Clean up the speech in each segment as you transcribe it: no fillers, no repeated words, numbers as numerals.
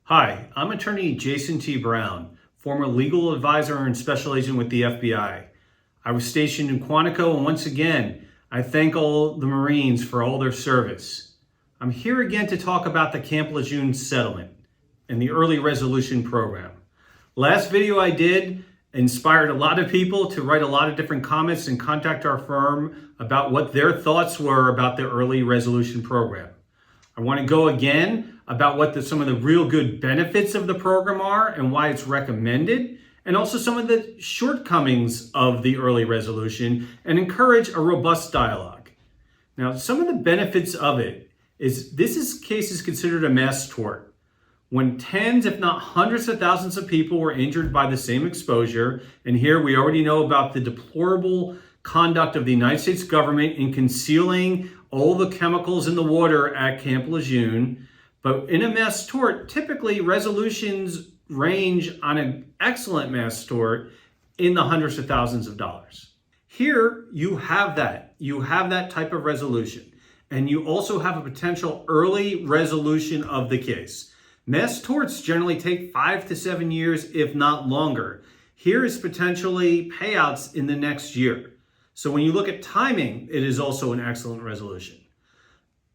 Hi, I'm attorney Jason T. Brown, former legal advisor and special agent with the FBI. I was stationed in Quantico, and once again, I thank all the Marines for all their service. I'm here again to talk about the Camp Lejeune settlement and the early resolution program. Last video I did inspired a lot of people to write a lot of different comments and contact our firm about what their thoughts were about the early resolution program. I want to go again about what some of the real good benefits of the program are and why it's recommended, and also some of the shortcomings of the early resolution, and encourage a robust dialogue. Now, some of the benefits of it is this case is considered a mass tort. When tens, if not hundreds of thousands of people were injured by the same exposure, and here we already know about the deplorable conduct of the United States government in concealing all the chemicals in the water at Camp Lejeune. But in a mass tort, typically resolutions range on an excellent mass tort in the hundreds of thousands of dollars. Here you have that. You have that type of resolution. And you also have a potential early resolution of the case. Mass torts generally take 5 to 7 years, if not longer. Here is potentially payouts in the next year. So when you look at timing, it is also an excellent resolution.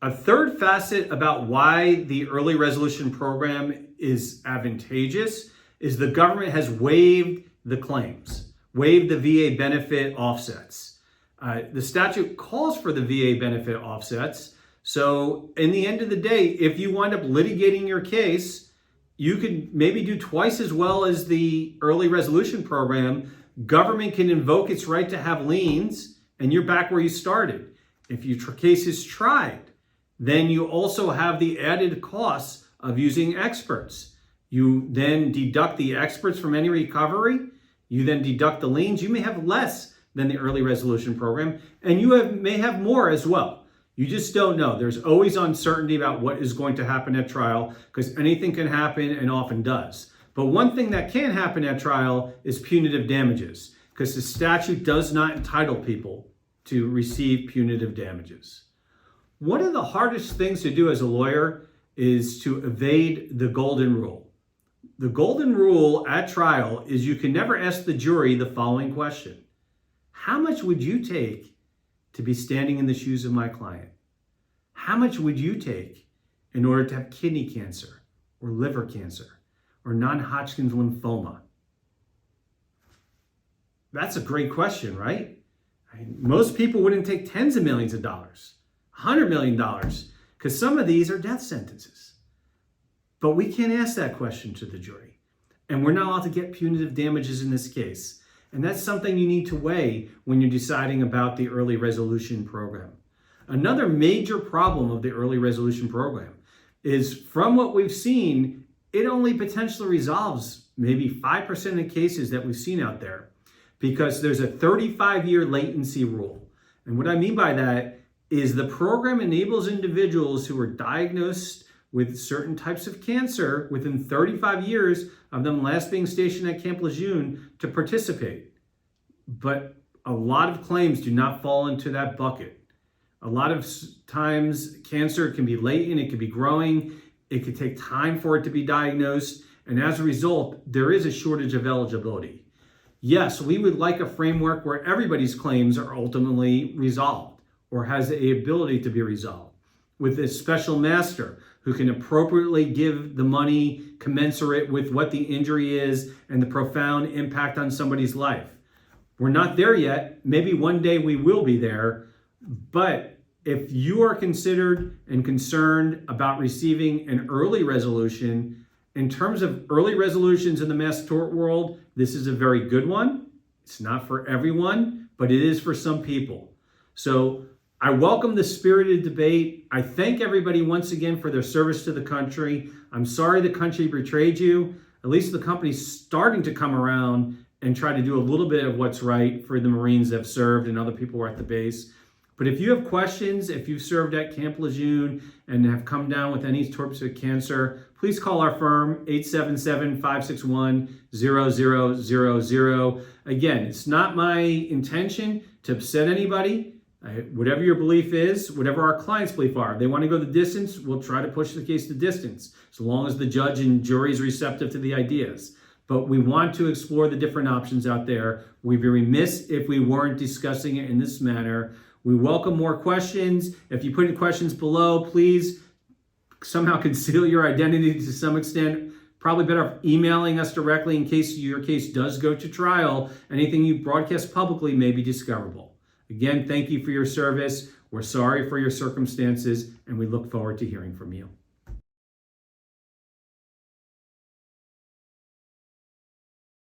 A third facet about why the early resolution program is advantageous is the government has waived the claims, waived the VA benefit offsets. The statute calls for the VA benefit offsets. So in the end of the day, if you wind up litigating your case, you could maybe do twice as well as the early resolution program. Government can invoke its right to have liens, and you're back where you started. If your case is tried, then you also have the added costs of using experts. You then deduct the experts from any recovery. You then deduct the liens. You may have less than the early resolution program, and you may have more as well. You just don't know. There's always uncertainty about what is going to happen at trial because anything can happen and often does. But one thing that can happen at trial is punitive damages, because the statute does not entitle people to receive punitive damages. One of the hardest things to do as a lawyer is to evade the golden rule. The golden rule at trial is you can never ask the jury the following question: how much would you take to be standing in the shoes of my client? How much would you take in order to have kidney cancer or liver cancer or non-Hodgkin's lymphoma? That's a great question, right? Most people wouldn't take tens of millions of dollars, $100 million, because some of these are death sentences. But we can't ask that question to the jury. And we're not allowed to get punitive damages in this case. And that's something you need to weigh when you're deciding about the early resolution program. Another major problem of the early resolution program is, from what we've seen, it only potentially resolves maybe 5% of cases that we've seen out there, because there's a 35-year latency rule. And what I mean by that is the program enables individuals who are diagnosed with certain types of cancer within 35 years of them last being stationed at Camp Lejeune to participate. But a lot of claims do not fall into that bucket. A lot of times cancer can be latent, it can be growing, it could take time for it to be diagnosed, and as a result, there is a shortage of eligibility. Yes, we would like a framework where everybody's claims are ultimately resolved or has the ability to be resolved, with a special master who can appropriately give the money commensurate with what the injury is and the profound impact on somebody's life. We're not there yet. Maybe one day we will be there. But if you are considered and concerned about receiving an early resolution, in terms of early resolutions in the mass tort world, this is a very good one. It's not for everyone, but it is for some people. So I welcome the spirited debate. I thank everybody once again for their service to the country. I'm sorry the country betrayed you. At least the company's starting to come around and try to do a little bit of what's right for the Marines that have served and other people who are at the base. But if you have questions, if you've served at Camp Lejeune and have come down with any types of cancer, please call our firm, 877-561-0000. Again, it's not my intention to upset anybody. Whatever your belief is, whatever our clients' belief are, if they want to go the distance, we'll try to push the case the distance, so long as the judge and jury is receptive to the ideas. But we want to explore the different options out there. We'd be remiss if we weren't discussing it in this manner. We welcome more questions. If you put in questions below, please somehow conceal your identity to some extent. Probably better emailing us directly in case your case does go to trial. Anything you broadcast publicly may be discoverable. Again, thank you for your service. We're sorry for your circumstances, and we look forward to hearing from you.